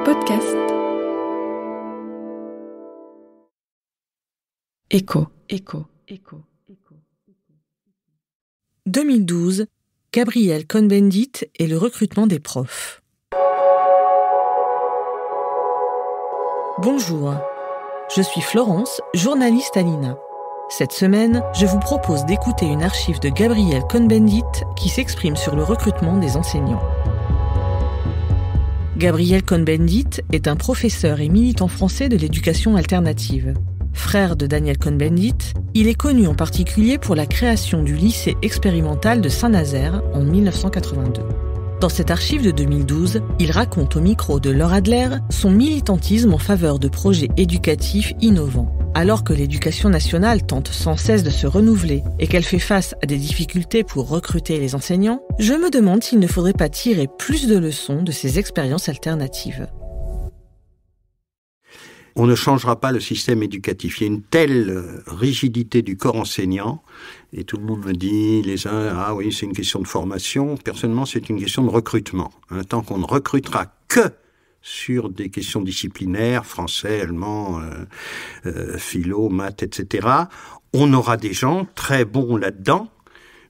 Podcast. Écho. 2012, Gabriel Cohn-Bendit et le recrutement des profs. Bonjour, je suis Florence, journaliste à l'INA. Cette semaine, je vous propose d'écouter une archive de Gabriel Cohn-Bendit qui s'exprime sur le recrutement des enseignants. Gabriel Cohn-Bendit est un professeur et militant français de l'éducation alternative. Frère de Daniel Cohn-Bendit, il est connu en particulier pour la création du lycée expérimental de Saint-Nazaire en 1982. Dans cette archive de 2012, il raconte au micro de Laure Adler son militantisme en faveur de projets éducatifs innovants. Alors que l'éducation nationale tente sans cesse de se renouveler et qu'elle fait face à des difficultés pour recruter les enseignants, je me demande s'il ne faudrait pas tirer plus de leçons de ces expériences alternatives. On ne changera pas le système éducatif. Il y a une telle rigidité du corps enseignant, et tout le monde me dit, les uns, ah oui, c'est une question de formation. Personnellement, c'est une question de recrutement. Tant qu'on ne recrutera que sur des questions disciplinaires, français, allemand, philo, maths, etc., on aura des gens très bons là-dedans,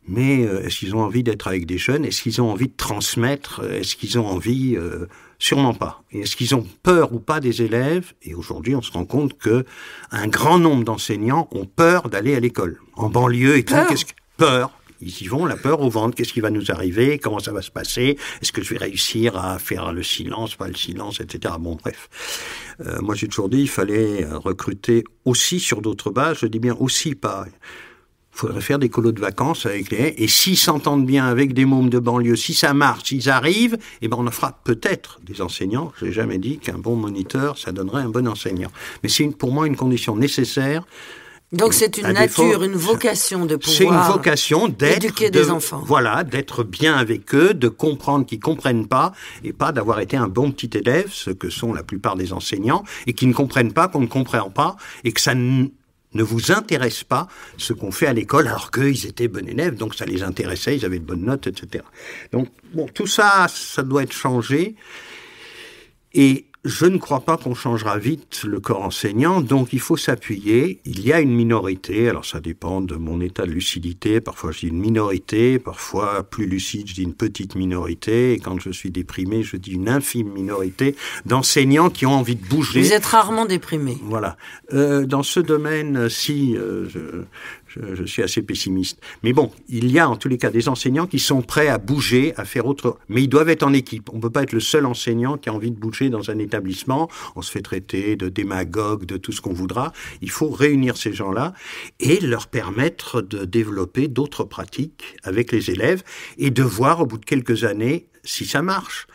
mais est-ce qu'ils ont envie d'être avec des jeunes? Est-ce qu'ils ont envie de transmettre? Est-ce qu'ils ont envie... Sûrement pas. Et est-ce qu'ils ont peur ou pas des élèves? Et aujourd'hui, on se rend compte que un grand nombre d'enseignants ont peur d'aller à l'école. En banlieue et tout, peur. Ils y vont, la peur au ventre. Qu'est-ce qui va nous arriver? Comment ça va se passer? Est-ce que je vais réussir à faire le silence, pas le silence, etc. Bon, bref. Moi, j'ai toujours dit, il fallait recruter aussi sur d'autres bases. Je dis bien aussi, pas... Il faudrait faire des colos de vacances avec les... Et s'ils s'entendent bien avec des mômes de banlieue, si ça marche, s'ils arrivent, on en fera peut-être des enseignants. Je n'ai jamais dit qu'un bon moniteur, ça donnerait un bon enseignant. Mais c'est pour moi une condition nécessaire. Donc c'est une nature, une vocation de pouvoir... C'est une vocation d'être... Éduquer des enfants. Voilà, d'être bien avec eux, de comprendre qu'ils ne comprennent pas, et pas d'avoir été un bon petit élève, ce que sont la plupart des enseignants, et qui ne comprennent pas, qu'on ne comprend pas, et que ça ne vous intéresse pas ce qu'on fait à l'école, alors qu'ils étaient bons élèves, donc ça les intéressait, ils avaient de bonnes notes, etc. Donc, bon, tout ça, ça doit être changé. Et je ne crois pas qu'on changera vite le corps enseignant, donc il faut s'appuyer. Il y a une minorité, alors ça dépend de mon état de lucidité, parfois je dis une minorité, parfois plus lucide, je dis une petite minorité, et quand je suis déprimé, je dis une infime minorité d'enseignants qui ont envie de bouger. Vous êtes rarement déprimé. Voilà. Dans ce domaine, si... Je suis assez pessimiste. Mais bon, il y a en tous les cas des enseignants qui sont prêts à bouger, à faire autre... Mais ils doivent être en équipe. On ne peut pas être le seul enseignant qui a envie de bouger dans un établissement. On se fait traiter de démagogue, de tout ce qu'on voudra. Il faut réunir ces gens-là et leur permettre de développer d'autres pratiques avec les élèves et de voir au bout de quelques années si ça marche.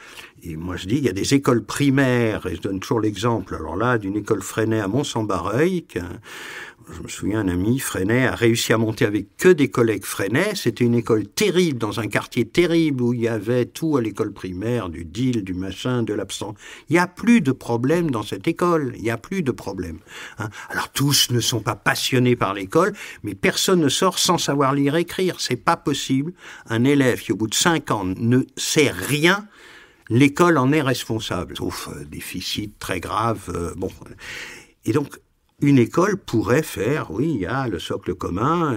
Et moi je dis, il y a des écoles primaires, et je donne toujours l'exemple, alors là, d'une école Freinet à Mont-Saint-Barreuil, je me souviens, un ami, Freinet, a réussi à monter avec que des collègues Freinet. C'était une école terrible, dans un quartier terrible, où il y avait tout à l'école primaire, du deal, du machin, de l'absent. Il n'y a plus de problème dans cette école, il n'y a plus de problème. Alors tous ne sont pas passionnés par l'école, mais personne ne sort sans savoir lire et écrire. C'est pas possible. Un élève qui, au bout de 5 ans, ne sait rien, l'école en est responsable, sauf déficit très grave. Bon. Et donc, une école pourrait faire, oui, il y a le socle commun,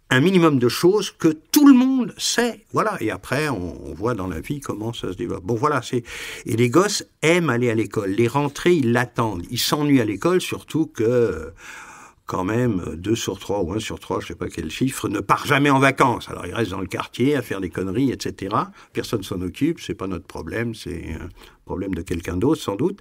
un minimum de choses que tout le monde sait. Voilà. Et après, on voit dans la vie comment ça se développe. Bon, voilà. Et les gosses aiment aller à l'école. Les rentrées, ils l'attendent. Ils s'ennuient à l'école, surtout que... quand même, 2 sur 3 ou 1 sur 3, je sais pas quel chiffre, ne part jamais en vacances. Alors, il reste dans le quartier à faire des conneries, etc. Personne s'en occupe, c'est pas notre problème, c'est un problème de quelqu'un d'autre, sans doute.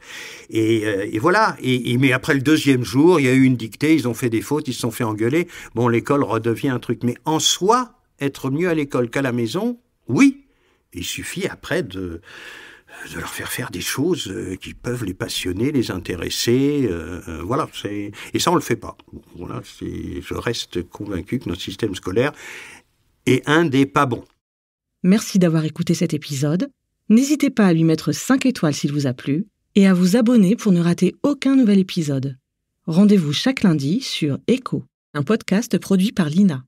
Et voilà. Mais après le 2e jour, il y a eu une dictée, ils ont fait des fautes, ils se sont fait engueuler. Bon, l'école redevient un truc. Mais en soi, être mieux à l'école qu'à la maison, oui. Il suffit après de leur faire des choses qui peuvent les passionner, les intéresser, voilà. Et ça, on le fait pas. Voilà, je reste convaincu que notre système scolaire est un des pas bons. Merci d'avoir écouté cet épisode. N'hésitez pas à lui mettre 5 étoiles s'il vous a plu et à vous abonner pour ne rater aucun nouvel épisode. Rendez-vous chaque lundi sur Écho, un podcast produit par l'INA.